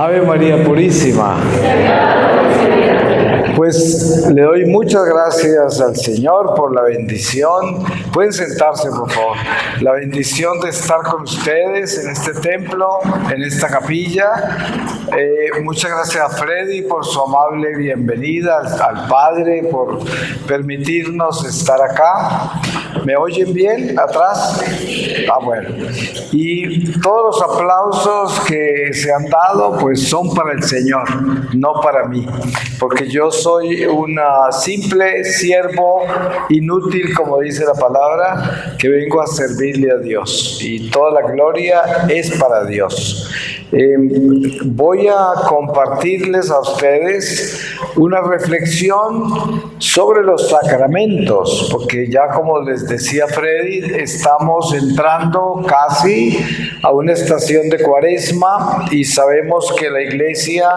Ave María Purísima. Pues le doy muchas gracias al Señor por la bendición. Pueden sentarse, por favor. La bendición de estar con ustedes en este templo, en esta capilla. Muchas gracias a Freddy por su amable bienvenida, al Padre por permitirnos estar acá. ¿Me oyen bien atrás? Bueno. Y todos los aplausos que se han dado, pues son para el Señor, no para mí, porque yo soy un simple siervo inútil, como dice la palabra, que vengo a servirle a Dios, y toda la gloria es para Dios. Voy a compartirles a ustedes una reflexión sobre los sacramentos, porque ya como les decía Freddy, estamos entrando casi a una estación de Cuaresma y sabemos que la Iglesia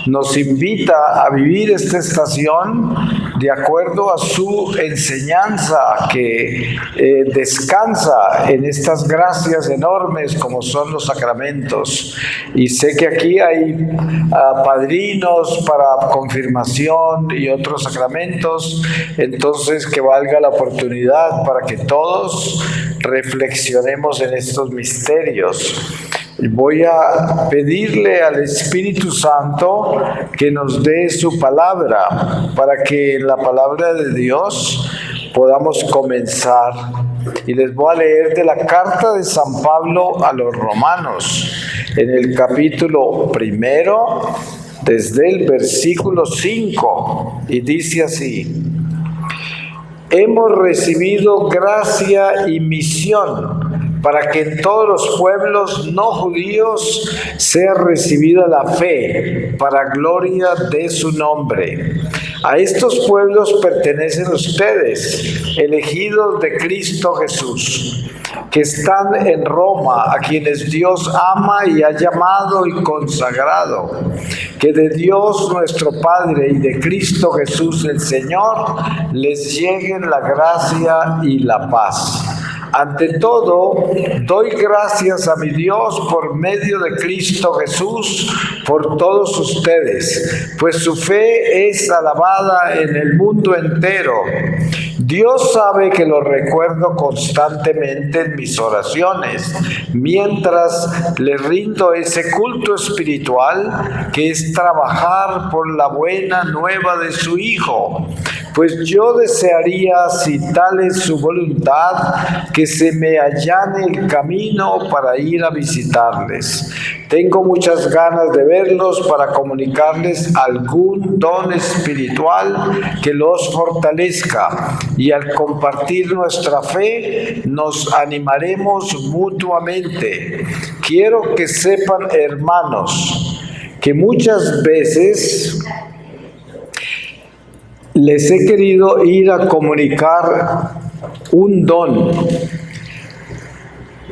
nos invita a vivir esta estación de acuerdo a su enseñanza que descansa en estas gracias enormes como son los sacramentos. Y sé que aquí hay padrinos para confirmación y otros sacramentos, entonces que valga la oportunidad para que todos reflexionemos en estos misterios. Voy a pedirle al Espíritu Santo que nos dé su palabra, para que en la palabra de Dios podamos comenzar. Y les voy a leer de la carta de San Pablo a los romanos, en el capítulo 1, desde el versículo 5, y dice así: hemos recibido gracia y misión para que en todos los pueblos no judíos sea recibida la fe, para gloria de su nombre. A estos pueblos pertenecen ustedes, elegidos de Cristo Jesús, que están en Roma, a quienes Dios ama y ha llamado y consagrado. Que de Dios nuestro Padre y de Cristo Jesús el Señor les lleguen la gracia y la paz. Ante todo, doy gracias a mi Dios por medio de Cristo Jesús por todos ustedes, pues su fe es alabada en el mundo entero. Dios sabe que lo recuerdo constantemente en mis oraciones, mientras le rindo ese culto espiritual que es trabajar por la buena nueva de su Hijo. Pues yo desearía, si tal es su voluntad, que se me allane el camino para ir a visitarles. Tengo muchas ganas de verlos para comunicarles algún don espiritual que los fortalezca, y al compartir nuestra fe nos animaremos mutuamente. Quiero que sepan, hermanos, que muchas veces les he querido ir a comunicar un don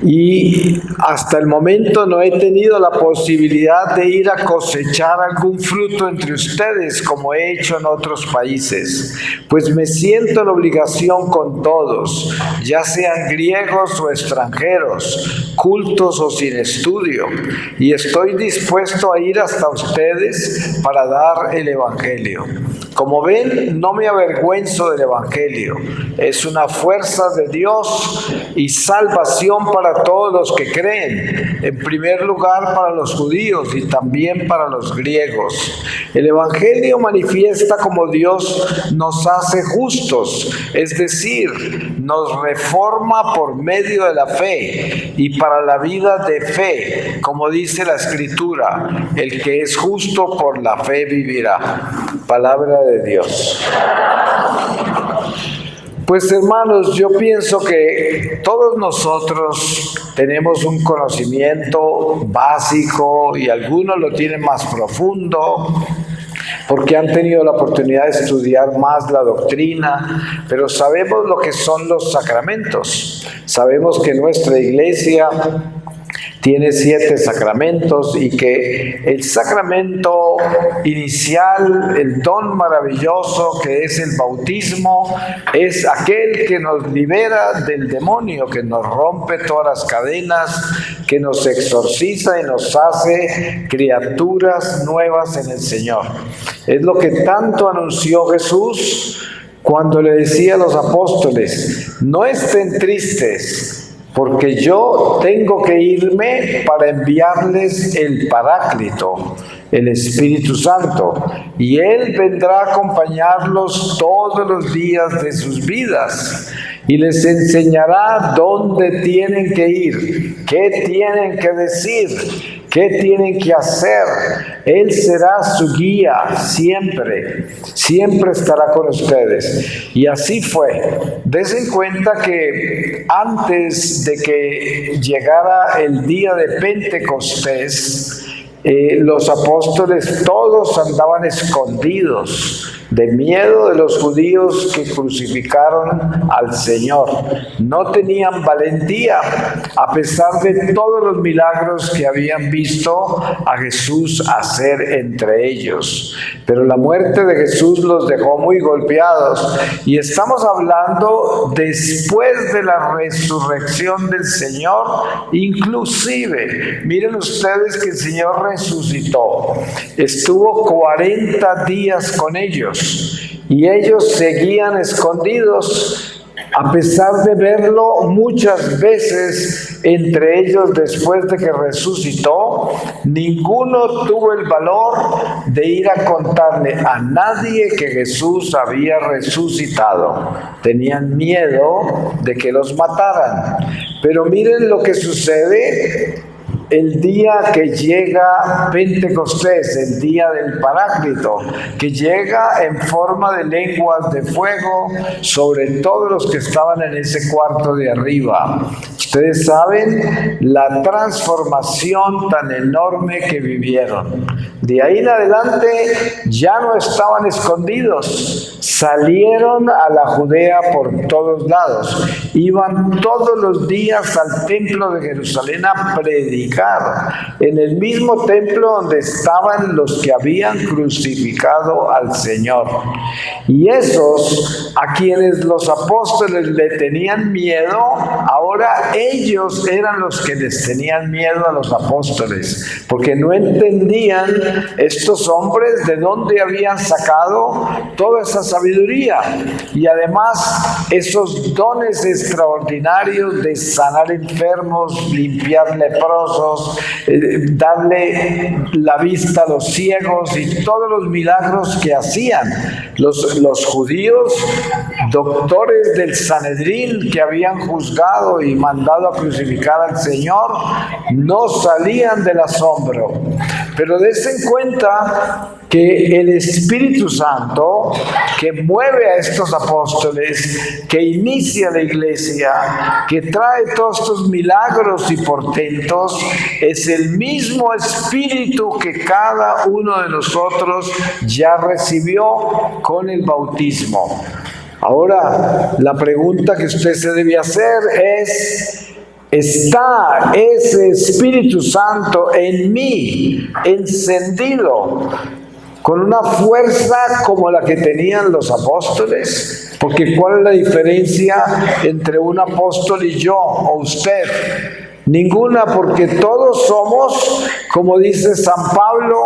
y hasta el momento no he tenido la posibilidad de ir a cosechar algún fruto entre ustedes como he hecho en otros países, pues me siento en obligación con todos, ya sean griegos o extranjeros, cultos o sin estudio, y estoy dispuesto a ir hasta ustedes para dar el Evangelio. Como ven, no me avergüenzo del Evangelio. Es una fuerza de Dios y salvación para todos los que creen. En primer lugar para los judíos y también para los griegos. El Evangelio manifiesta cómo Dios nos hace justos, es decir, nos reforma por medio de la fe y para la vida de fe, como dice la Escritura: el que es justo por la fe vivirá. Palabra de Dios. Pues hermanos, yo pienso que todos nosotros tenemos un conocimiento básico y algunos lo tienen más profundo porque han tenido la oportunidad de estudiar más la doctrina, pero sabemos lo que son los sacramentos. Sabemos que nuestra Iglesia tiene 7 sacramentos y que el sacramento inicial, el don maravilloso que es el bautismo, es aquel que nos libera del demonio, que nos rompe todas las cadenas, que nos exorciza y nos hace criaturas nuevas en el Señor. Es lo que tanto anunció Jesús cuando le decía a los apóstoles: no estén tristes, porque yo tengo que irme para enviarles el Paráclito, el Espíritu Santo, y Él vendrá a acompañarlos todos los días de sus vidas y les enseñará dónde tienen que ir, qué tienen que decir, qué tienen que hacer. Él será su guía siempre, siempre estará con ustedes. Y así fue. Dense cuenta que antes de que llegara el día de Pentecostés, los apóstoles todos andaban escondidos de miedo de los judíos que crucificaron al Señor. No tenían valentía, a pesar de todos los milagros que habían visto a Jesús hacer entre ellos. Pero la muerte de Jesús los dejó muy golpeados. Y estamos hablando después de la resurrección del Señor. Inclusive, miren ustedes que el Señor resucitó. Estuvo 40 días con ellos. Y ellos seguían escondidos, a pesar de verlo muchas veces entre ellos después de que resucitó. Ninguno tuvo el valor de ir a contarle a nadie que Jesús había resucitado. Tenían miedo de que los mataran. Pero miren lo que sucede el día que llega Pentecostés, el día del Paráclito, que llega en forma de lenguas de fuego sobre todos los que estaban en ese cuarto de arriba. Ustedes saben la transformación tan enorme que vivieron. De ahí en adelante ya no estaban escondidos, salieron a la Judea por todos lados, iban todos los días al templo de Jerusalén a predicar, en el mismo templo donde estaban los que habían crucificado al Señor. Y esos a quienes los apóstoles le tenían miedo, ahora ellos eran los que les tenían miedo a los apóstoles, porque no entendían estos hombres de dónde habían sacado toda esa sabiduría y además esos dones extraordinarios de sanar enfermos, limpiar leprosos, darle la vista a los ciegos y todos los milagros que hacían. Los judíos, doctores del Sanedrín que habían juzgado y mandado a crucificar al Señor, no salían del asombro. Pero dense en cuenta que el Espíritu Santo que mueve a estos apóstoles, que inicia la iglesia, que trae todos estos milagros y portentos, es el mismo Espíritu que cada uno de nosotros ya recibió con el bautismo. Ahora, la pregunta que usted se debe hacer es: ¿está ese Espíritu Santo en mí, encendido, con una fuerza como la que tenían los apóstoles? Porque ¿cuál es la diferencia entre un apóstol y yo o usted? Ninguna, porque todos somos, como dice San Pablo,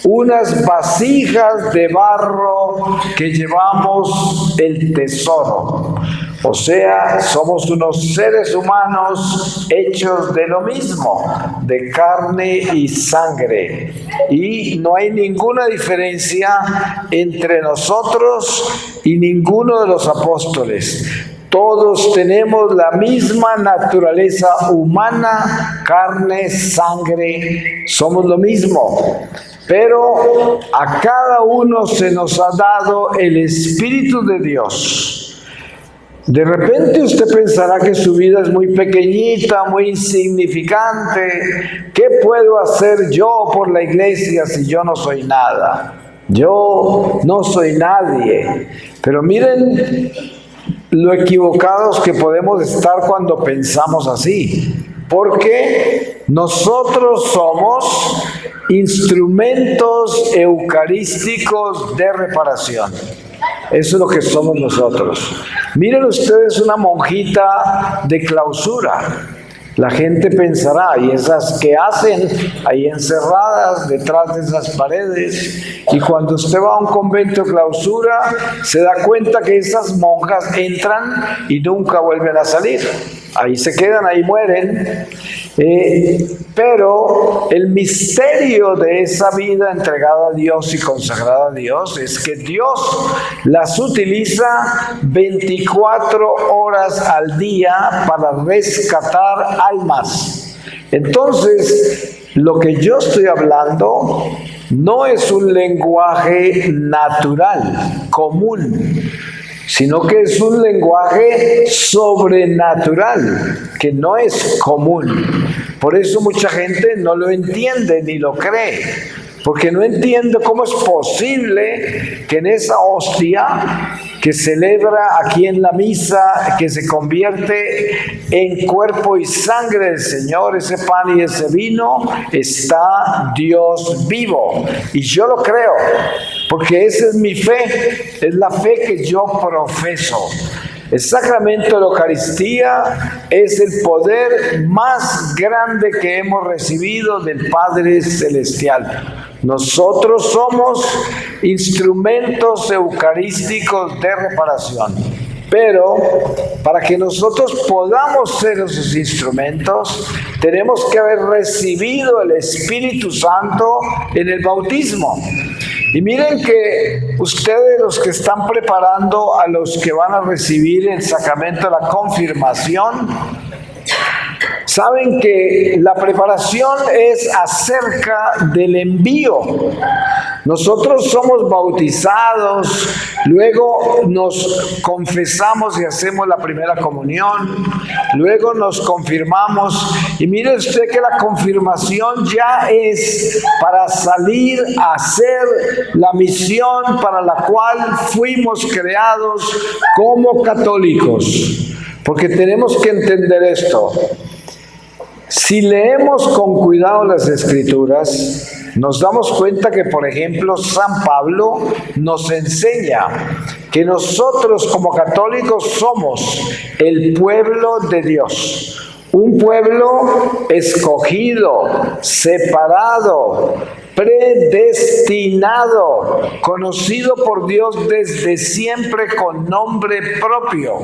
unas vasijas de barro que llevamos el tesoro. O sea, somos unos seres humanos hechos de lo mismo, de carne y sangre. Y no hay ninguna diferencia entre nosotros y ninguno de los apóstoles. Todos tenemos la misma naturaleza humana, carne, sangre, somos lo mismo. Pero a cada uno se nos ha dado el Espíritu de Dios. De repente usted pensará que su vida es muy pequeñita, muy insignificante. ¿Qué puedo hacer yo por la iglesia si yo no soy nada? Yo no soy nadie. Pero miren lo equivocados que podemos estar cuando pensamos así. porque nosotros somos instrumentos eucarísticos de reparación. Eso es lo que somos nosotros. Miren ustedes una monjita de clausura. La gente pensará, ¿y esas qué hacen ahí encerradas detrás de esas paredes? Y cuando usted va a un convento de clausura, se da cuenta que esas monjas entran y nunca vuelven a salir. Ahí se quedan, ahí mueren. Pero el misterio de esa vida entregada a Dios y consagrada a Dios es que Dios las utiliza 24 horas al día para rescatar almas. Entonces, lo que yo estoy hablando no es un lenguaje natural, común, sino que es un lenguaje sobrenatural, que no es común. Por eso mucha gente no lo entiende ni lo cree, porque no entiende cómo es posible que en esa hostia que celebra aquí en la misa, que se convierte en cuerpo y sangre del Señor, ese pan y ese vino, está Dios vivo. Y yo lo creo, porque esa es mi fe, es la fe que yo profeso. El sacramento de la Eucaristía es el poder más grande que hemos recibido del Padre Celestial. Nosotros somos instrumentos eucarísticos de reparación. Pero para que nosotros podamos ser esos instrumentos, tenemos que haber recibido el Espíritu Santo en el bautismo. Y miren que ustedes, los que están preparando a los que van a recibir el sacramento de la confirmación, saben que la preparación es acerca del envío. Nosotros somos bautizados, luego nos confesamos y hacemos la primera comunión, luego nos confirmamos. Y mire usted que la confirmación ya es para salir a hacer la misión para la cual fuimos creados como católicos. Porque tenemos que entender esto. Si leemos con cuidado las Escrituras, nos damos cuenta que, por ejemplo, San Pablo nos enseña que nosotros como católicos somos el pueblo de Dios, un pueblo escogido, separado, predestinado, conocido por Dios desde siempre con nombre propio.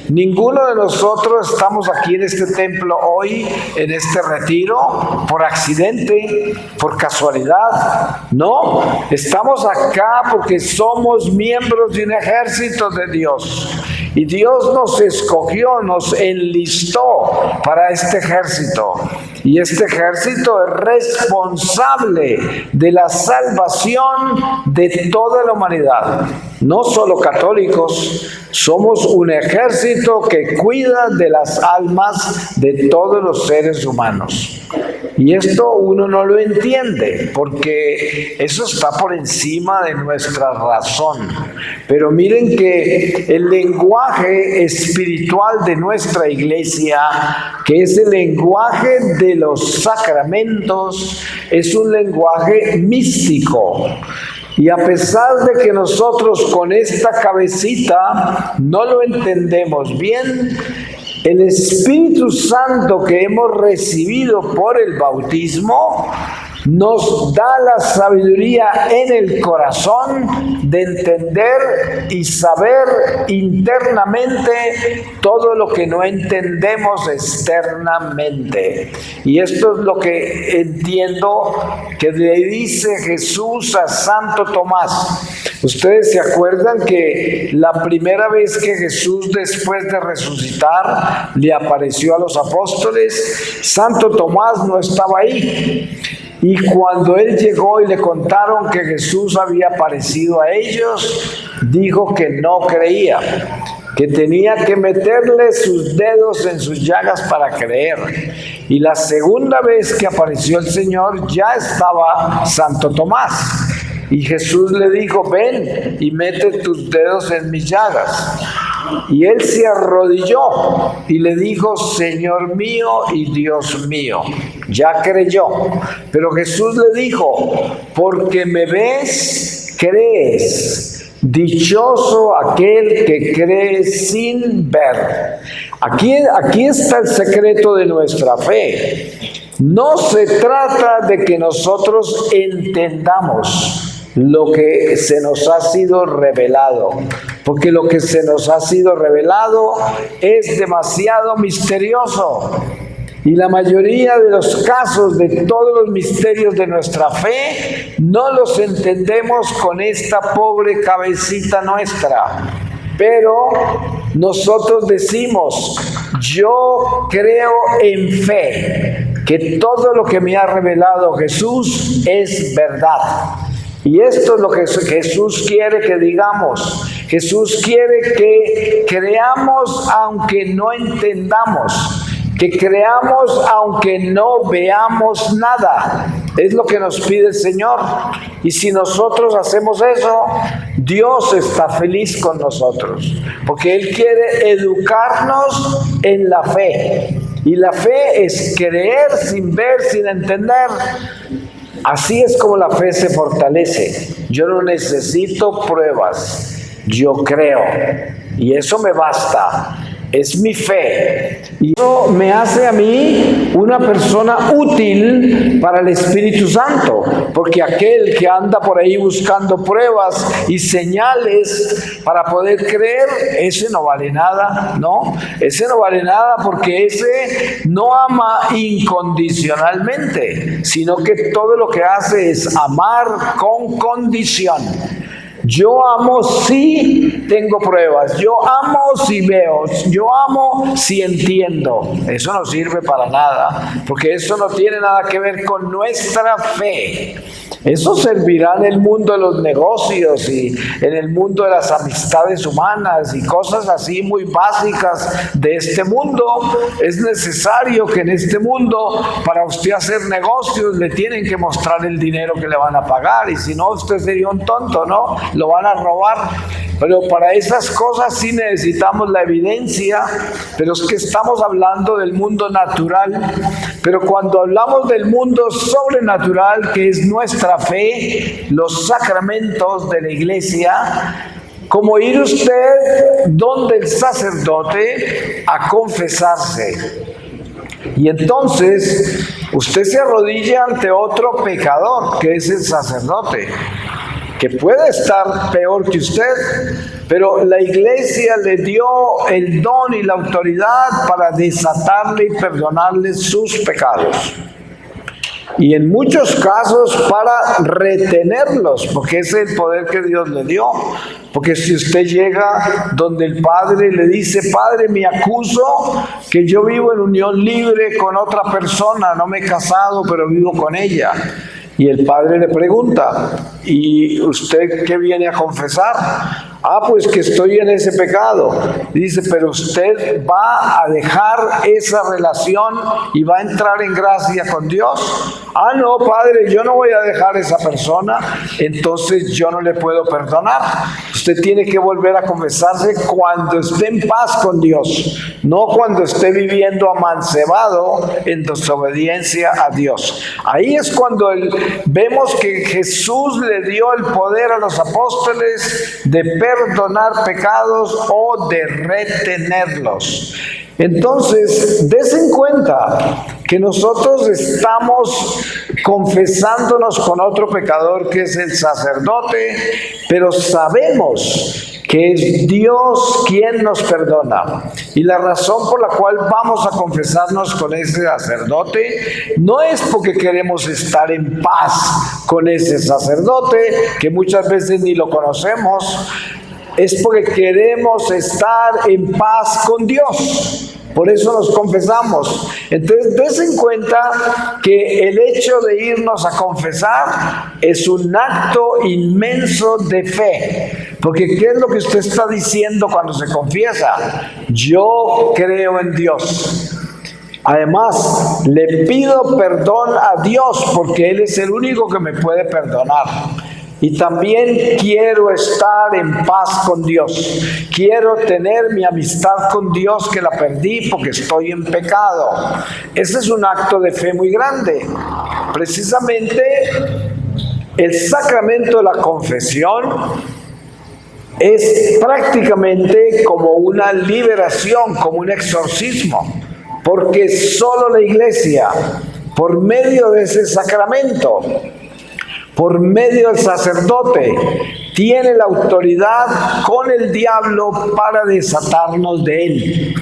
Ninguno de nosotros estamos aquí en este templo hoy, en este retiro, por accidente, por casualidad. No, estamos acá porque somos miembros de un ejército de Dios. Y Dios nos escogió, nos enlistó para este ejército. Y este ejército es responsable de la salvación de toda la humanidad. No solo católicos, somos un ejército que cuida de las almas de todos los seres humanos. Y esto uno no lo entiende, porque eso está por encima de nuestra razón. Pero miren que el lenguaje espiritual de nuestra iglesia, que es el lenguaje de los sacramentos, es un lenguaje místico. Y a pesar de que nosotros con esta cabecita no lo entendemos bien, el Espíritu Santo que hemos recibido por el bautismo nos da la sabiduría en el corazón de entender y saber internamente todo lo que no entendemos externamente. Y esto es lo que entiendo que le dice Jesús a Santo Tomás. Ustedes se acuerdan que la primera vez que Jesús, después de resucitar, le apareció a los apóstoles, Santo Tomás no estaba ahí. Y cuando él llegó y le contaron que Jesús había aparecido a ellos, dijo que no creía, que tenía que meterle sus dedos en sus llagas para creer. Y la segunda vez que apareció el Señor ya estaba Santo Tomás. Y Jesús le dijo, ven y mete tus dedos en mis llagas. Y él se arrodilló y le dijo: Señor mío y Dios mío. Ya creyó. Pero Jesús le dijo: porque me ves, crees. Dichoso aquel que cree sin ver. Aquí está el secreto de nuestra fe. No se trata de que nosotros entendamos lo que se nos ha sido revelado, porque lo que se nos ha sido revelado es demasiado misterioso. Y la mayoría de los casos de todos los misterios de nuestra fe no los entendemos con esta pobre cabecita nuestra. Pero nosotros decimos: yo creo en fe que todo lo que me ha revelado Jesús es verdad. Y esto es lo que Jesús quiere que digamos. Jesús quiere que creamos aunque no entendamos, que creamos aunque no veamos nada. Es lo que nos pide el Señor. Y si nosotros hacemos eso, Dios está feliz con nosotros, porque Él quiere educarnos en la fe. Y la fe es creer sin ver, sin entender. Así es como la fe se fortalece. Yo no necesito pruebas, yo creo, y eso me basta. Es mi fe. Y eso me hace a mí una persona útil para el Espíritu Santo. Porque aquel que anda por ahí buscando pruebas y señales para poder creer, ese no vale nada, ¿no? Ese no vale nada, porque ese no ama incondicionalmente, sino que todo lo que hace es amar con condición. Yo amo si tengo pruebas, yo amo si veo, yo amo si entiendo. Eso no sirve para nada, porque eso no tiene nada que ver con nuestra fe. Eso servirá en el mundo de los negocios y en el mundo de las amistades humanas y cosas así muy básicas de este mundo. Es necesario que en este mundo, para usted hacer negocios, le tienen que mostrar el dinero que le van a pagar, y si no, usted sería un tonto, ¿no? Lo van a robar. Pero para esas cosas sí necesitamos la evidencia. Pero es que estamos hablando del mundo natural. Pero cuando hablamos del mundo sobrenatural, que es nuestra fe, los sacramentos de la iglesia, como ir usted donde el sacerdote a confesarse. Y entonces usted se arrodilla ante otro pecador, que es el sacerdote, que puede estar peor que usted, pero la iglesia le dio el don y la autoridad para desatarle y perdonarle sus pecados. Y en muchos casos para retenerlos, porque ese es el poder que Dios le dio. Porque si usted llega donde el Padre le dice: Padre, me acuso que yo vivo en unión libre con otra persona, no me he casado, pero vivo con ella. Y el Padre le pregunta: ¿y usted qué viene a confesar? Ah, pues que estoy en ese pecado. Dice: pero usted va a dejar esa relación y va a entrar en gracia con Dios. Ah, no, Padre, yo no voy a dejar esa persona, entonces yo no le puedo perdonar. Usted tiene que volver a confesarse cuando esté en paz con Dios, no cuando esté viviendo amancebado en desobediencia a Dios. Ahí es cuando vemos que Jesús le dio el poder a los apóstoles de perdonar pecados o de retenerlos. Entonces, desen cuenta que nosotros estamos confesándonos con otro pecador, que es el sacerdote, pero sabemos que es Dios quien nos perdona. Y la razón por la cual vamos a confesarnos con ese sacerdote no es porque queremos estar en paz con ese sacerdote, que muchas veces ni lo conocemos, es porque queremos estar en paz con Dios. Por eso nos confesamos. Entonces, desen cuenta que el hecho de irnos a confesar es un acto inmenso de fe. Porque ¿qué es lo que usted está diciendo cuando se confiesa? Yo creo en Dios. Además, le pido perdón a Dios porque Él es el único que me puede perdonar. y también quiero estar en paz con Dios. Quiero tener mi amistad con Dios que la perdí porque estoy en pecado. Ese es un acto de fe muy grande. Precisamente el sacramento de la confesión es prácticamente como una liberación, como un exorcismo, porque solo la Iglesia, por medio de ese sacramento, por medio del sacerdote, tiene la autoridad con el diablo para desatarnos de él.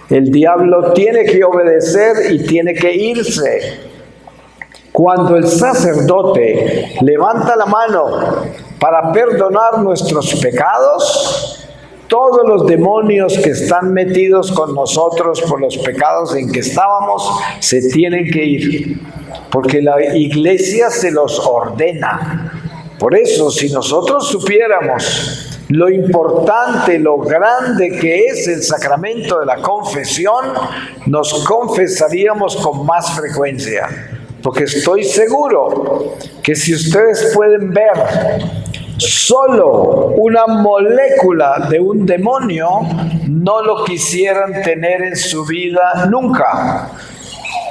El diablo tiene que obedecer y tiene que irse. Cuando el sacerdote levanta la mano para perdonar nuestros pecados, todos los demonios que están metidos con nosotros por los pecados en que estábamos se tienen que ir, porque la Iglesia se los ordena. Por eso, si nosotros supiéramos lo importante, lo grande que es el sacramento de la confesión, nos confesaríamos con más frecuencia. Porque estoy seguro que si ustedes pueden ver solo una molécula de un demonio, no lo quisieran tener en su vida nunca.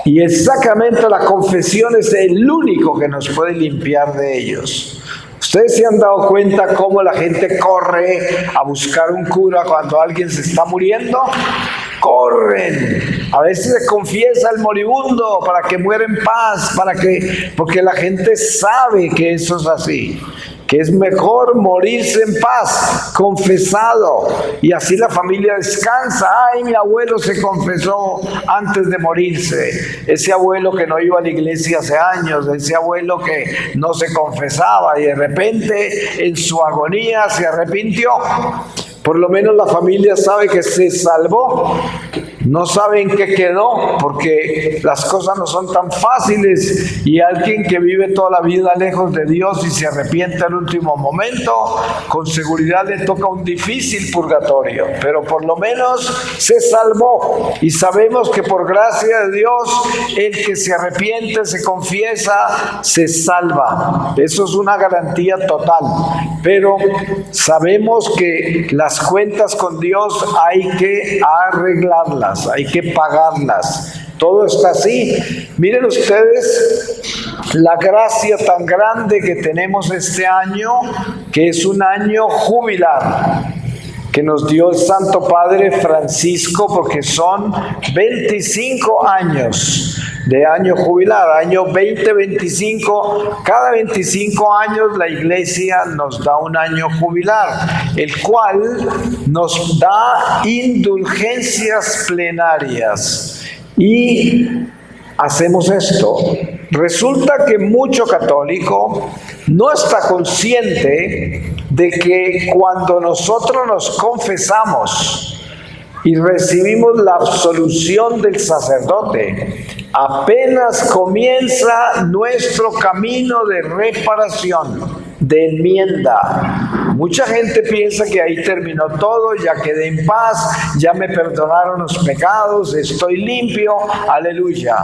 Y el sacramento de la confesión es el único que nos puede limpiar de ellos. ¿Ustedes se han dado cuenta cómo la gente corre a buscar un cura cuando alguien se está muriendo? Corren, a veces se confiesa el moribundo para que muera en paz, porque la gente sabe que eso es así, que es mejor morirse en paz, confesado, y así la familia descansa. Ay, mi abuelo se confesó antes de morirse, ese abuelo que no iba a la iglesia hace años, ese abuelo que no se confesaba y de repente en su agonía se arrepintió. Por lo menos la familia sabe que se salvó. No sabe en qué quedó, porque las cosas no son tan fáciles, y alguien que vive toda la vida lejos de Dios y se arrepiente al último momento, con seguridad le toca un difícil purgatorio, pero por lo menos se salvó, y sabemos que por gracia de Dios el que se arrepiente, se confiesa, se salva. Eso es una garantía total, pero sabemos que las cuentas con Dios hay que arreglarlas, hay que pagarlas. Todo está así. Miren ustedes la gracia tan grande que tenemos este año, que es un año jubilar, que nos dio el Santo Padre Francisco, porque son 25 años de año jubilar, año 2025. Cada 25 años la Iglesia nos da un año jubilar, el cual nos da indulgencias plenarias. Y hacemos esto. Resulta que mucho católico no está consciente de que cuando nosotros nos confesamos y recibimos la absolución del sacerdote, apenas comienza nuestro camino de reparación, de enmienda. Mucha gente piensa que ahí terminó todo, ya quedé en paz, ya me perdonaron los pecados, estoy limpio, aleluya.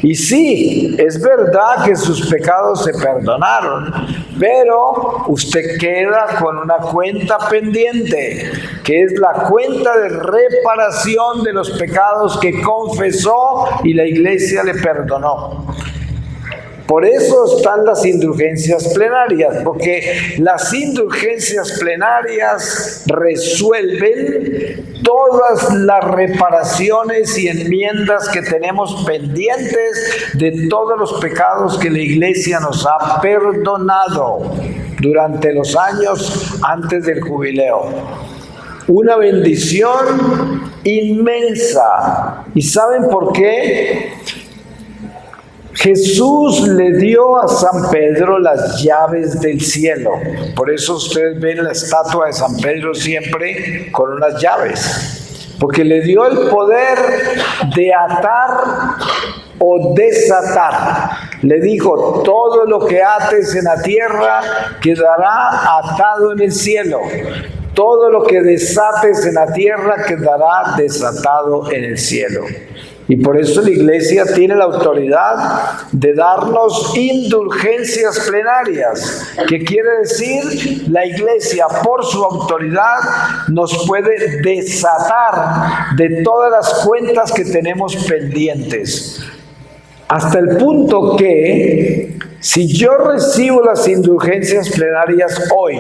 Y sí, es verdad que sus pecados se perdonaron, pero usted queda con una cuenta pendiente, que es la cuenta de reparación de los pecados que confesó y la Iglesia le perdonó. Por eso están las indulgencias plenarias, porque las indulgencias plenarias resuelven todas las reparaciones y enmiendas que tenemos pendientes de todos los pecados que la Iglesia nos ha perdonado durante los años antes del jubileo. Una bendición inmensa. ¿Y saben por qué? Jesús le dio a San Pedro las llaves del cielo. Por eso ustedes ven la estatua de San Pedro siempre con unas llaves. Porque le dio el poder de atar o desatar. Le dijo, todo lo que ates en la tierra quedará atado en el cielo. Todo lo que desates en la tierra quedará desatado en el cielo. Y por eso la Iglesia tiene la autoridad de darnos indulgencias plenarias, que quiere decir la Iglesia por su autoridad nos puede desatar de todas las cuentas que tenemos pendientes. Hasta el punto que si yo recibo las indulgencias plenarias hoy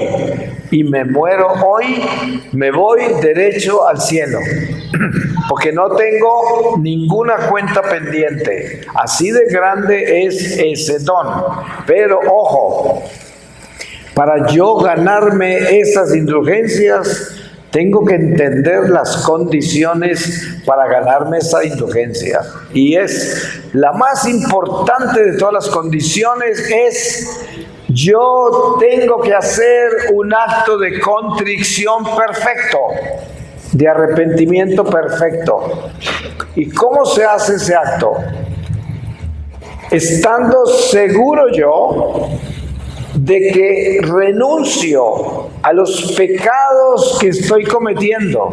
y me muero hoy, me voy derecho al cielo, porque no tengo ninguna cuenta pendiente. Así de grande es ese don. Pero ojo, para yo ganarme esas indulgencias, tengo que entender las condiciones para ganarme esa indulgencia. Y es la más importante de todas las condiciones es: yo tengo que hacer un acto de contrición perfecto, de arrepentimiento perfecto. ¿Y cómo se hace ese acto? Estando seguro yo de que renuncio a los pecados que estoy cometiendo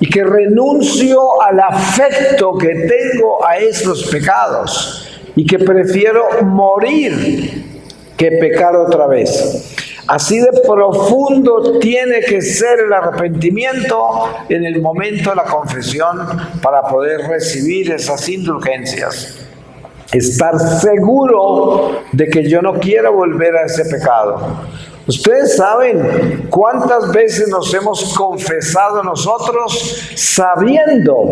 y que renuncio al afecto que tengo a esos pecados y que prefiero morir que pecar otra vez. Así de profundo tiene que ser el arrepentimiento en el momento de la confesión para poder recibir esas indulgencias. Estar seguro de que yo no quiero volver a ese pecado. Ustedes saben cuántas veces nos hemos confesado nosotros sabiendo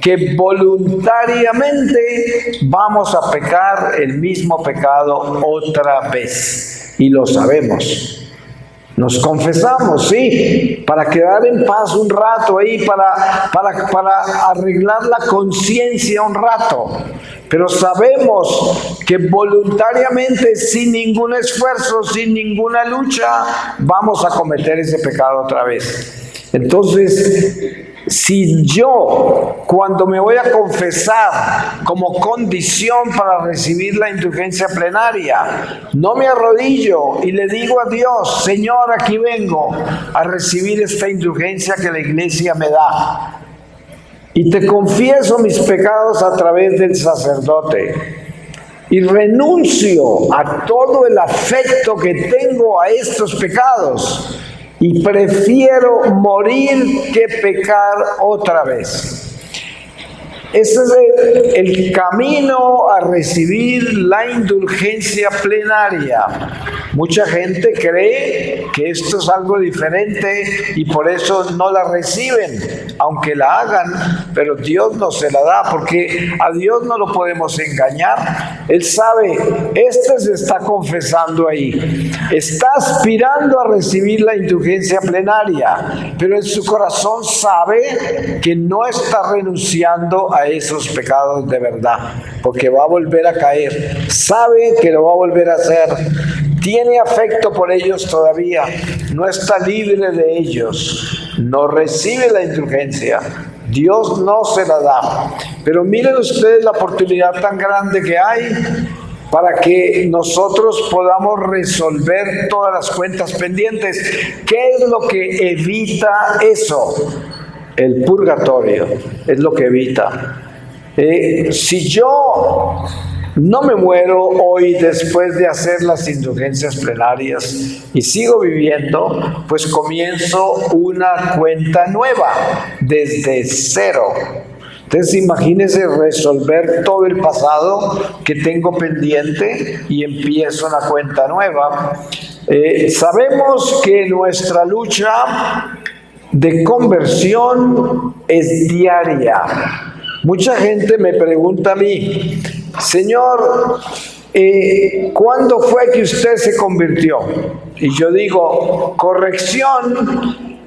que voluntariamente vamos a pecar el mismo pecado otra vez. Y lo sabemos. Nos confesamos, sí, para quedar en paz un rato ahí, para arreglar la conciencia un rato. Pero sabemos que voluntariamente, sin ningún esfuerzo, sin ninguna lucha, vamos a cometer ese pecado otra vez. Entonces, si yo, cuando me voy a confesar como condición para recibir la indulgencia plenaria, no me arrodillo y le digo a Dios: Señor, aquí vengo a recibir esta indulgencia que la Iglesia me da, y te confieso mis pecados a través del sacerdote, y renuncio a todo el afecto que tengo a estos pecados, y prefiero morir que pecar otra vez. Ese es el camino a recibir la indulgencia plenaria. Mucha gente cree que esto es algo diferente y por eso no la reciben, aunque la hagan, pero Dios no se la da, porque a Dios no lo podemos engañar. Él sabe, se está confesando ahí, está aspirando a recibir la indulgencia plenaria, pero en su corazón sabe que no está renunciando a esos pecados de verdad, porque va a volver a caer, sabe que lo va a volver a hacer, tiene afecto por ellos todavía, no está libre de ellos, no recibe la indulgencia, Dios no se la da. Pero miren ustedes la oportunidad tan grande que hay para que nosotros podamos resolver todas las cuentas pendientes. ¿Qué es lo que evita eso? El purgatorio es lo que evita. Si yo no me muero hoy después de hacer las indulgencias plenarias y sigo viviendo, pues comienzo una cuenta nueva desde cero. Entonces imagínense resolver todo el pasado que tengo pendiente y empiezo una cuenta nueva. Sabemos que nuestra lucha de conversión es diaria. Mucha gente me pregunta a mí: Señor, ¿cuándo fue que usted se convirtió? Y yo digo: corrección,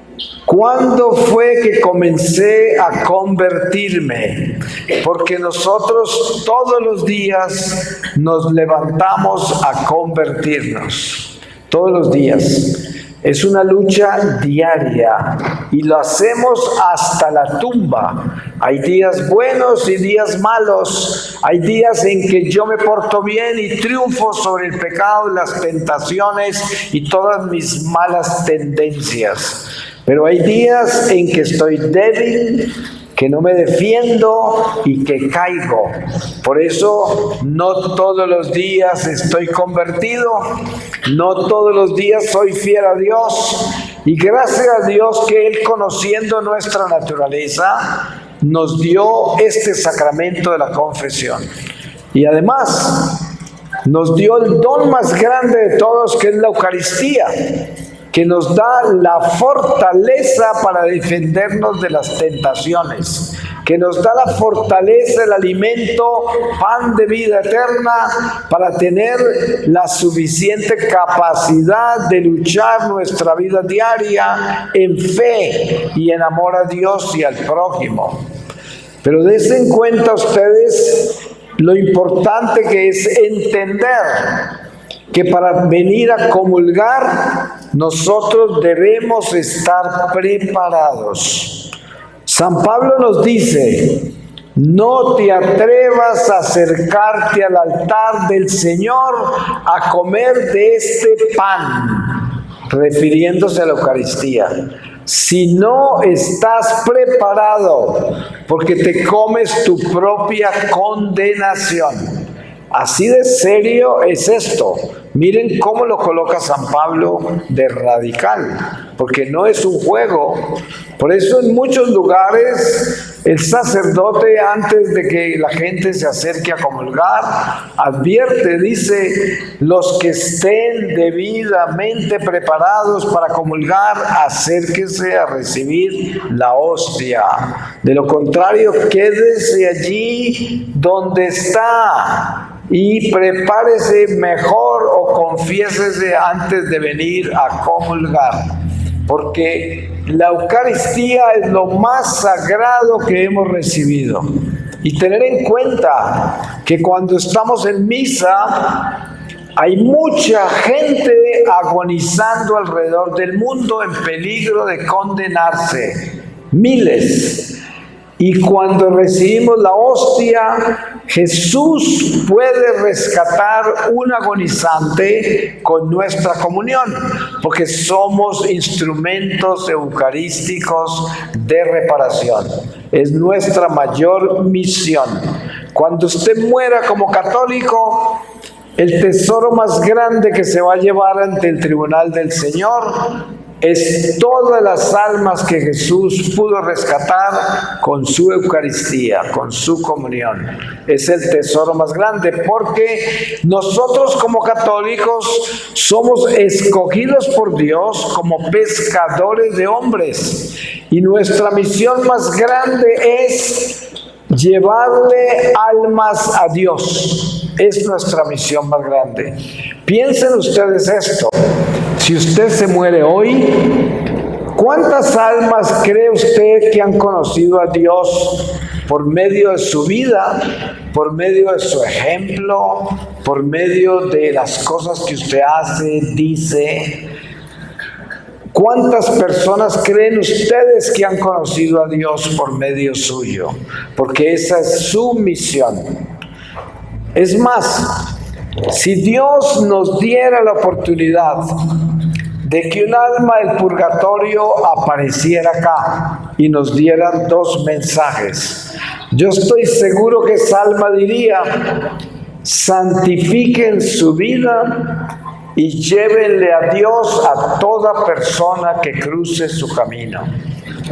¿cuándo fue que comencé a convertirme? Porque nosotros todos los días nos levantamos a convertirnos, todos los días. Es una lucha diaria y lo hacemos hasta la tumba. Hay días buenos y días malos. Hay días en que yo me porto bien y triunfo sobre el pecado, las tentaciones y todas mis malas tendencias. Pero hay días en que estoy débil, que no me defiendo y que caigo. Por eso no todos los días estoy convertido, no todos los días soy fiel a Dios. Y gracias a Dios que Él, conociendo nuestra naturaleza, nos dio este sacramento de la confesión. Y además nos dio el don más grande de todos, que es la Eucaristía, que nos da la fortaleza para defendernos de las tentaciones, que nos da la fortaleza, el alimento, pan de vida eterna, para tener la suficiente capacidad de luchar nuestra vida diaria en fe y en amor a Dios y al prójimo. Pero dense en cuenta ustedes lo importante que es entender que para venir a comulgar nosotros debemos estar preparados. San Pablo nos dice: no te atrevas a acercarte al altar del Señor a comer de este pan, refiriéndose a la Eucaristía, si no estás preparado, porque te comes tu propia condenación. Así de serio es esto. Miren cómo lo coloca San Pablo de radical, porque no es un juego. Por eso en muchos lugares el sacerdote, antes de que la gente se acerque a comulgar, advierte, dice: los que estén debidamente preparados para comulgar, acérquese a recibir la hostia. De lo contrario, quédese allí donde está y prepárese mejor o confiésese antes de venir a comulgar, porque la Eucaristía es lo más sagrado que hemos recibido. Y tener en cuenta que cuando estamos en misa hay mucha gente agonizando alrededor del mundo en peligro de condenarse, miles. Y cuando recibimos la hostia, Jesús puede rescatar un agonizante con nuestra comunión, porque somos instrumentos eucarísticos de reparación. Es nuestra mayor misión. Cuando usted muera como católico, el tesoro más grande que se va a llevar ante el tribunal del Señor es todas las almas que Jesús pudo rescatar con su Eucaristía, con su comunión. Es el tesoro más grande, porque nosotros como católicos somos escogidos por Dios como pescadores de hombres, y nuestra misión más grande es llevarle almas a Dios. Es nuestra misión más grande. Piensen ustedes esto: si usted se muere hoy, ¿cuántas almas cree usted que han conocido a Dios por medio de su vida, por medio de su ejemplo, por medio de las cosas que usted hace, dice? ¿Cuántas personas creen ustedes que han conocido a Dios por medio suyo? Porque esa es su misión. Es más, si Dios nos diera la oportunidad de que un alma del purgatorio apareciera acá y nos dieran dos mensajes, yo estoy seguro que esa alma diría: santifiquen su vida y llévenle a Dios a toda persona que cruce su camino.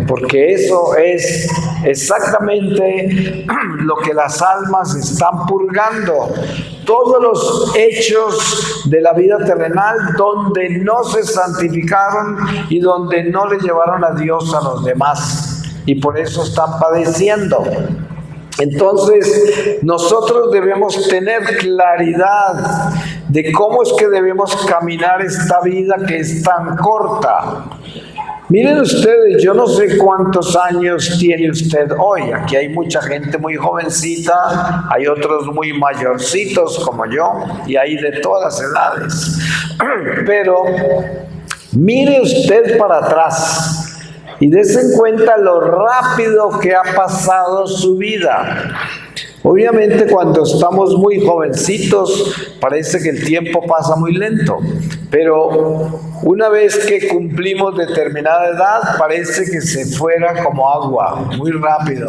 Porque eso es exactamente lo que las almas están purgando. Todos los hechos de la vida terrenal donde no se santificaron y donde no le llevaron a Dios a los demás. Y por eso están padeciendo. Entonces, nosotros debemos tener claridad de cómo es que debemos caminar esta vida que es tan corta. Miren ustedes, yo no sé cuántos años tiene usted hoy. Aquí hay mucha gente muy jovencita, hay otros muy mayorcitos como yo, y hay de todas edades. Pero mire usted para atrás y dése en cuenta lo rápido que ha pasado su vida. Obviamente cuando estamos muy jovencitos parece que el tiempo pasa muy lento, pero una vez que cumplimos determinada edad, parece que se fuera como agua, muy rápido.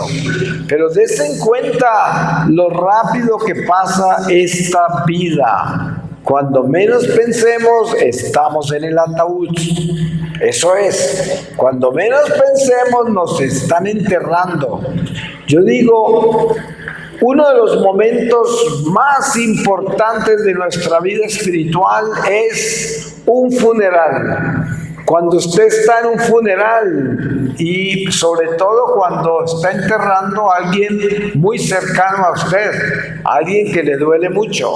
Pero dense en cuenta lo rápido que pasa esta vida. Cuando menos pensemos, estamos en el ataúd. Eso es, cuando menos pensemos, nos están enterrando. Yo digo, uno de los momentos más importantes de nuestra vida espiritual es un funeral. Cuando usted está en un funeral y sobre todo cuando está enterrando a alguien muy cercano a usted, a alguien que le duele mucho.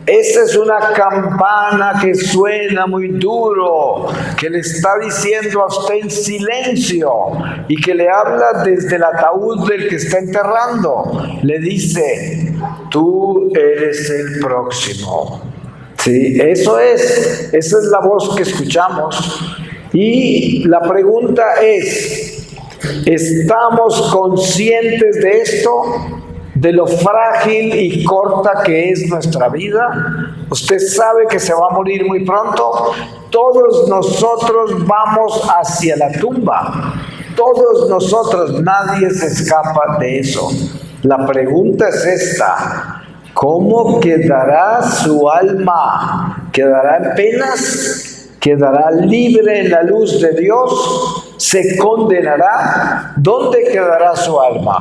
Esa es una campana que suena muy duro, que le está diciendo a usted en silencio y que le habla desde el ataúd del que está enterrando. Le dice, tú eres el próximo. Sí, esa es la voz que escuchamos. Y la pregunta es, ¿estamos conscientes de esto? De lo frágil y corta que es nuestra vida. Usted sabe que se va a morir muy pronto. Todos nosotros vamos hacia la tumba. Todos nosotros, nadie se escapa de eso. La pregunta es esta: ¿cómo quedará su alma? ¿Quedará en penas? ¿Quedará libre en la luz de Dios? ¿Se condenará? ¿Dónde quedará su alma?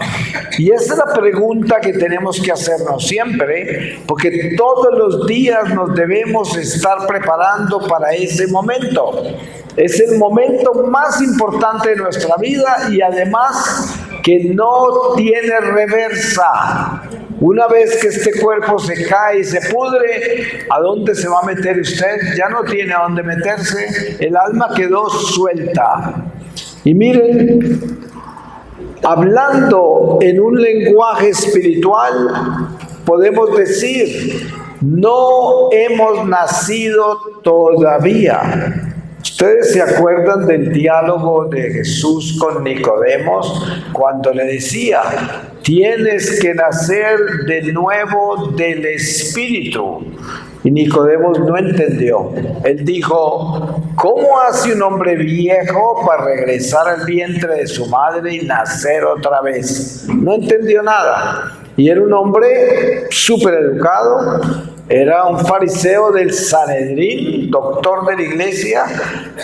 Y esa es la pregunta que tenemos que hacernos siempre, porque todos los días nos debemos estar preparando para ese momento. Es el momento más importante de nuestra vida y además que no tiene reversa. Una vez que este cuerpo se cae y se pudre, ¿a dónde se va a meter usted? Ya no tiene a dónde meterse. El alma quedó suelta. Y miren, hablando en un lenguaje espiritual, podemos decir, no hemos nacido todavía. ¿Ustedes se acuerdan del diálogo de Jesús con Nicodemos cuando le decía, tienes que nacer de nuevo del Espíritu? Y Nicodemos no entendió. Él dijo, ¿cómo hace un hombre viejo para regresar al vientre de su madre y nacer otra vez? No entendió nada. Y era un hombre súper educado. Era un fariseo del Sanedrín, doctor de la iglesia,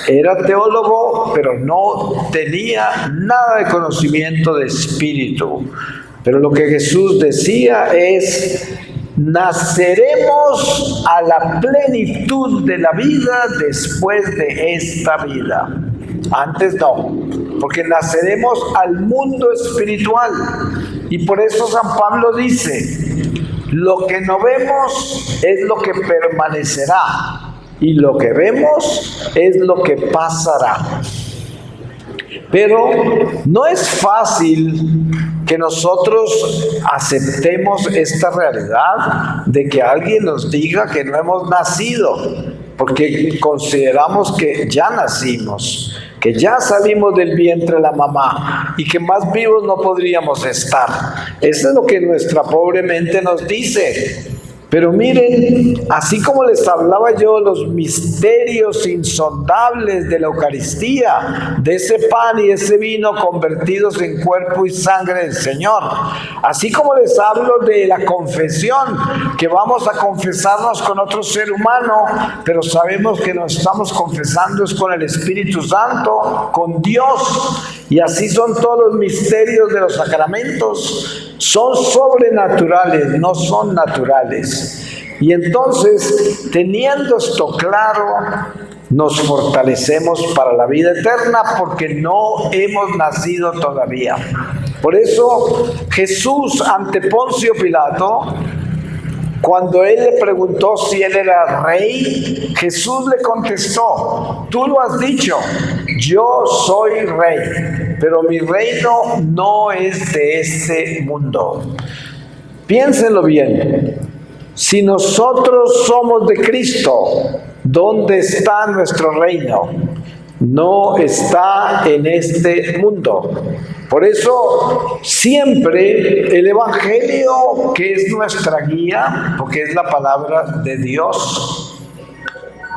era teólogo, pero no tenía nada de conocimiento de espíritu. Pero lo que Jesús decía es, naceremos a la plenitud de la vida después de esta vida. Antes no, porque naceremos al mundo espiritual. Y por eso San Pablo dice, lo que no vemos es lo que permanecerá y lo que vemos es lo que pasará. Pero no es fácil que nosotros aceptemos esta realidad de que alguien nos diga que no hemos nacido, porque consideramos que ya nacimos, que ya salimos del vientre de la mamá y que más vivos no podríamos estar. Eso es lo que nuestra pobre mente nos dice. Pero miren, así como les hablaba yo los misterios insondables de la Eucaristía, de ese pan y ese vino convertidos en cuerpo y sangre del Señor, así como les hablo de la confesión, que vamos a confesarnos con otro ser humano, pero sabemos que nos estamos confesando es con el Espíritu Santo, con Dios, y así son todos los misterios de los sacramentos. Son sobrenaturales, no son naturales. Y entonces, teniendo esto claro, nos fortalecemos para la vida eterna porque no hemos nacido todavía. Por eso, Jesús ante Poncio Pilato, cuando él le preguntó si él era rey, Jesús le contestó, tú lo has dicho, yo soy rey, pero mi reino no es de este mundo. Piénsenlo bien, si nosotros somos de Cristo, ¿dónde está nuestro reino? No está en este mundo. Por eso siempre el Evangelio, que es nuestra guía, porque es la palabra de Dios,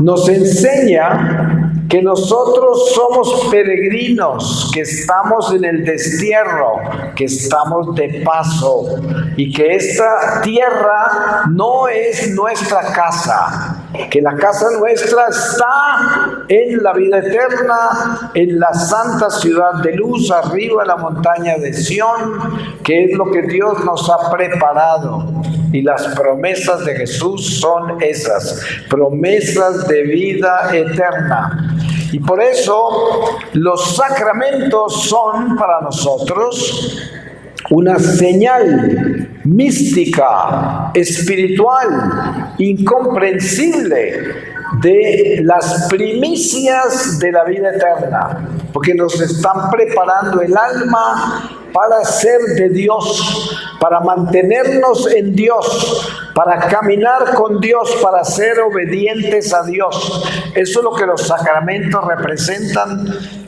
nos enseña que nosotros somos peregrinos, que estamos en el destierro, que estamos de paso y que esta tierra no es nuestra casa, que la casa nuestra está en la vida eterna, en la santa ciudad de luz, arriba en la montaña de Sión, que es lo que Dios nos ha preparado. Y las promesas de Jesús son esas, promesas de vida eterna. Y por eso los sacramentos son para nosotros una señal mística, espiritual, incomprensible de las primicias de la vida eterna, porque nos están preparando el alma para ser de Dios, para mantenernos en Dios, para caminar con Dios, para ser obedientes a Dios. Eso es lo que los sacramentos representan,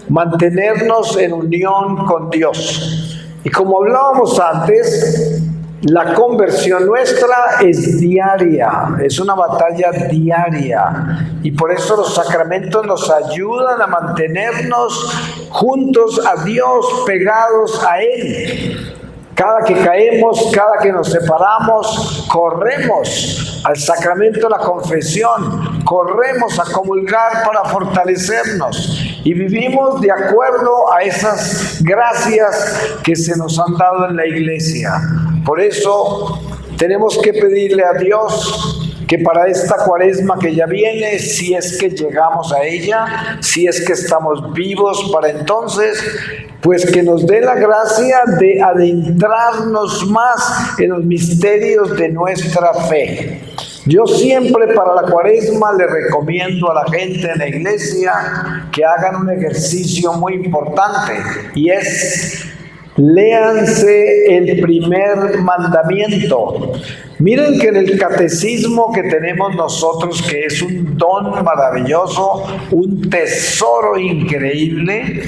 mantenernos en unión con Dios. Y como hablábamos antes, la conversión nuestra es diaria, es una batalla diaria. Y por eso los sacramentos nos ayudan a mantenernos juntos a Dios, pegados a Él. Cada que caemos, cada que nos separamos, corremos al sacramento de la confesión, corremos a comulgar para fortalecernos y vivimos de acuerdo a esas gracias que se nos han dado en la iglesia. Por eso tenemos que pedirle a Dios que para esta cuaresma que ya viene, si es que llegamos a ella, si es que estamos vivos para entonces, pues que nos dé la gracia de adentrarnos más en los misterios de nuestra fe. Yo siempre para la cuaresma le recomiendo a la gente en la iglesia que hagan un ejercicio muy importante y es: léanse el primer mandamiento. Miren que en el catecismo que tenemos nosotros, que es un don maravilloso, un tesoro increíble,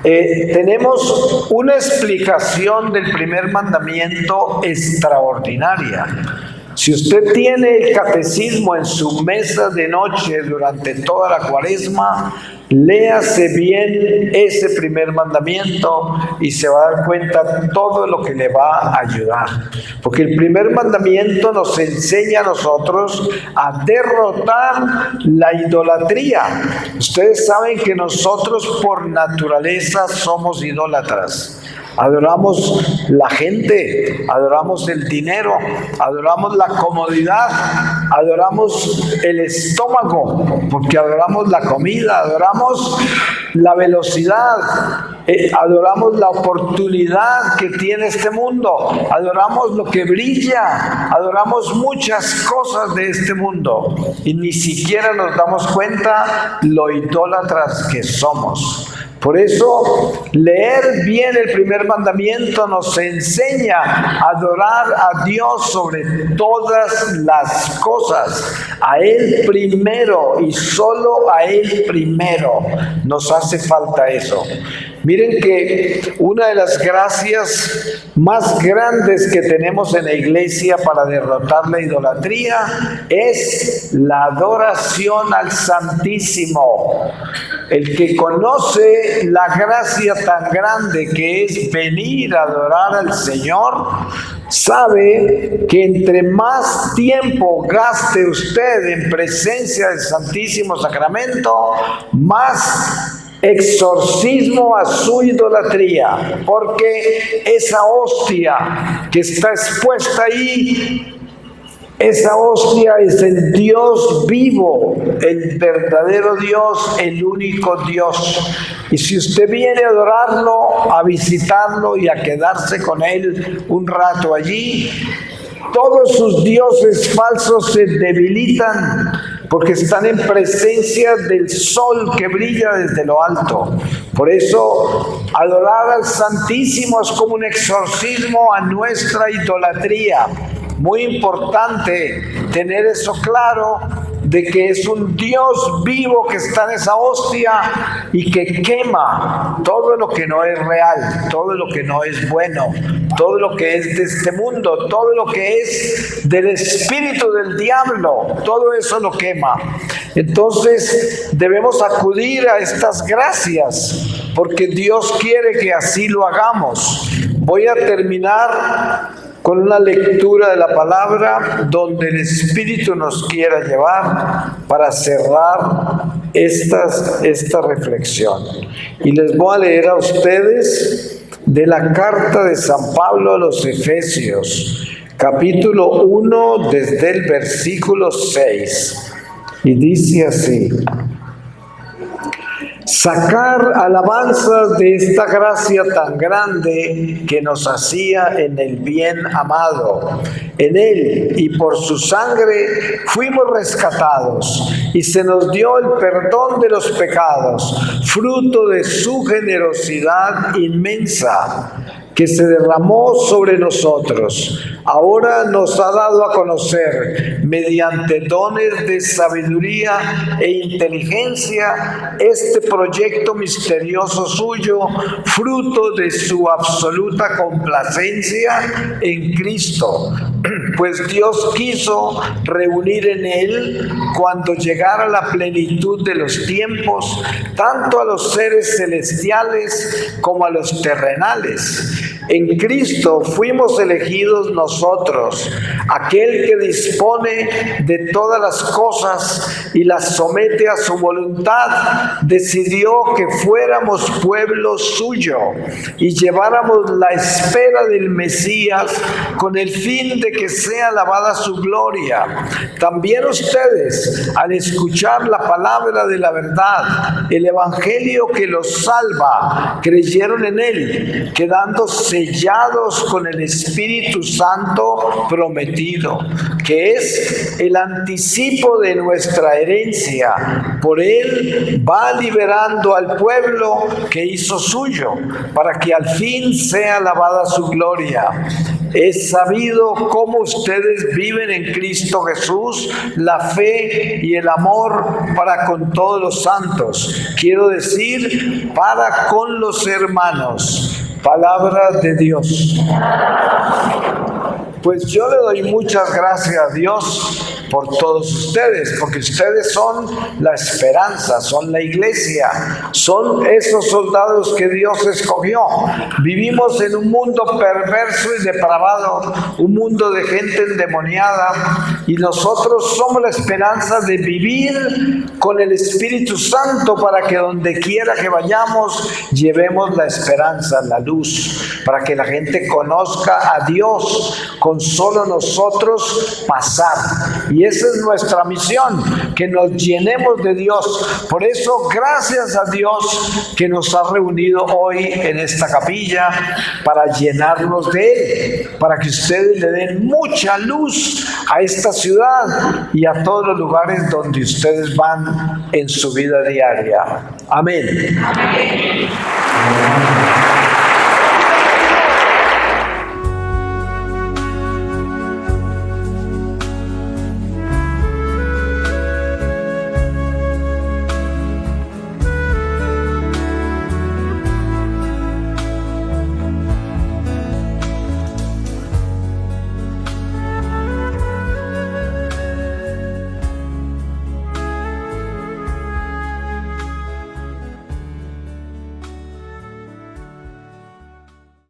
tenemos una explicación del primer mandamiento extraordinaria. Si usted tiene el catecismo en su mesa de noche durante toda la cuaresma, léase bien ese primer mandamiento y se va a dar cuenta todo lo que le va a ayudar. Porque el primer mandamiento nos enseña a nosotros a derrotar la idolatría. Ustedes saben que nosotros por naturaleza somos idólatras. Adoramos la gente, adoramos el dinero, adoramos la comodidad, adoramos el estómago, porque adoramos la comida, adoramos la velocidad, adoramos la oportunidad que tiene este mundo, adoramos lo que brilla, adoramos muchas cosas de este mundo y ni siquiera nos damos cuenta lo idólatras que somos. Por eso, leer bien el primer mandamiento nos enseña a adorar a Dios sobre todas las cosas, a Él primero y solo a Él primero. Nos hace falta eso. Miren que una de las gracias más grandes que tenemos en la iglesia para derrotar la idolatría es la adoración al Santísimo. El que conoce la gracia tan grande que es venir a adorar al Señor, sabe que entre más tiempo gaste usted en presencia del Santísimo Sacramento, más exorcismo a su idolatría, porque esa hostia que está expuesta ahí, esa hostia es el Dios vivo, el verdadero Dios, el único Dios. Y si usted viene a adorarlo, a visitarlo y a quedarse con Él un rato allí, todos sus dioses falsos se debilitan porque están en presencia del sol que brilla desde lo alto. Por eso, adorar al Santísimo es como un exorcismo a nuestra idolatría. Muy importante tener eso claro de que es un Dios vivo que está en esa hostia y que quema todo lo que no es real, todo lo que no es bueno, todo lo que es de este mundo, todo lo que es del espíritu del diablo, todo eso lo quema. Entonces debemos acudir a estas gracias porque Dios quiere que así lo hagamos. Voy a terminar con una lectura de la palabra donde el Espíritu nos quiera llevar para cerrar esta reflexión. Y les voy a leer a ustedes de la carta de San Pablo a los Efesios, capítulo 1, desde el versículo 6. Y dice así: sacar alabanzas de esta gracia tan grande que nos hacía en el bien amado. En Él y por su sangre fuimos rescatados y se nos dio el perdón de los pecados, fruto de su generosidad inmensa que se derramó sobre nosotros. Ahora nos ha dado a conocer, mediante dones de sabiduría e inteligencia, este proyecto misterioso suyo, fruto de su absoluta complacencia en Cristo. Pues Dios quiso reunir en Él, cuando llegara la plenitud de los tiempos, tanto a los seres celestiales como a los terrenales. En Cristo fuimos elegidos nosotros, aquel que dispone de todas las cosas y las somete a su voluntad, decidió que fuéramos pueblo suyo y lleváramos la espera del Mesías con el fin de que sea alabada su gloria. También ustedes, al escuchar la palabra de la verdad, el evangelio que los salva, creyeron en él, quedando sellados con el Espíritu Santo prometido, que es el anticipo de nuestra herencia. Por él va liberando al pueblo que hizo suyo, para que al fin sea alabada su gloria. Es sabido cómo ustedes viven en Cristo Jesús la fe y el amor para con todos los santos. Quiero decir, para con los hermanos. Palabra de Dios. Pues yo le doy muchas gracias a Dios por todos ustedes, porque ustedes son la esperanza, son la iglesia, son esos soldados que Dios escogió. Vivimos en un mundo perverso y depravado, un mundo de gente endemoniada, y nosotros somos la esperanza de vivir con el Espíritu Santo para que donde quiera que vayamos llevemos la esperanza, la luz, para que la gente conozca a Dios con solo nosotros pasar. Y esa es nuestra misión, que nos llenemos de Dios. Por eso, gracias a Dios que nos ha reunido hoy en esta capilla para llenarnos de Él, para que ustedes le den mucha luz a esta ciudad y a todos los lugares donde ustedes van en su vida diaria. Amén. Amén.